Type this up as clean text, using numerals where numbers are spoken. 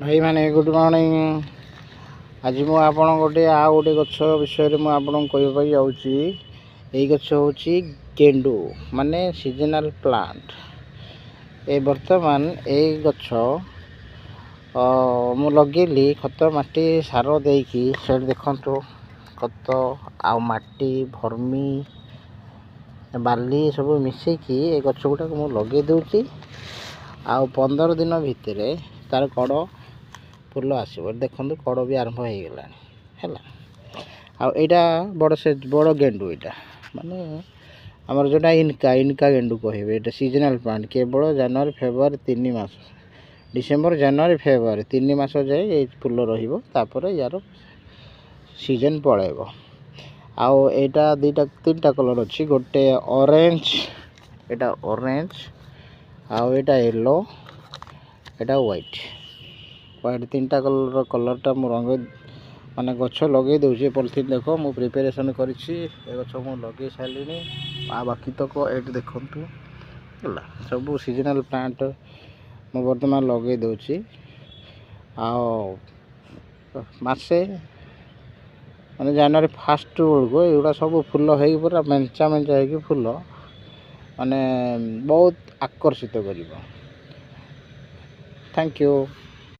भाई माने good morning. आज मु आपण गोटे आ गोटे गछ विषय में आपको कहवाई जाऊँगी। यही गछ हूँ गेंडू माने सीजनल प्लांट। ए वर्तमान यही गछ मु लगेली खत माटी सार देकी से देखु खत आ माटी भर्मी बाली सब मिसेकी ए गछ गुटा मु लगे दूची। आ 15 दिन भितर तार कड़ फुल आसो देखो कड़ भी आरंभ हो गला है। बड़ से बड़ गेंडू यहाँ माने आमर जोटा इनका इनका गेंडू कहे ये सीजनल प्लांट केवल जनवरी फेब्रुआरी 3 मास डिसेम्बर जनवरी फेब्रुआरी 3 मास जाए ये फुल रपर यार सीजन पलैब। आउ यहाँ दुईटा 3टा कलर अच्छी गोटे ऑरेंज यहाँ ऑरेंज आउ यहाँ येलो यहाँ व्हाइट व्हाइट 3टा कलरटा मु रंग माने गछ लगे दूसरी पॉलिथीन देख मु प्रिपेरेसन कर गछ मु लगे सारे आ बाकी तक ये देखु है सब सीजनल प्लांट मु बर्तमान लगे दूची। आसे माने जनवरी फास्ट बेलू एगुड़ा सब फुल हो पूरा मेंचा मेंचा हो फुल माने बहुत आकर्षित कर। Thank you.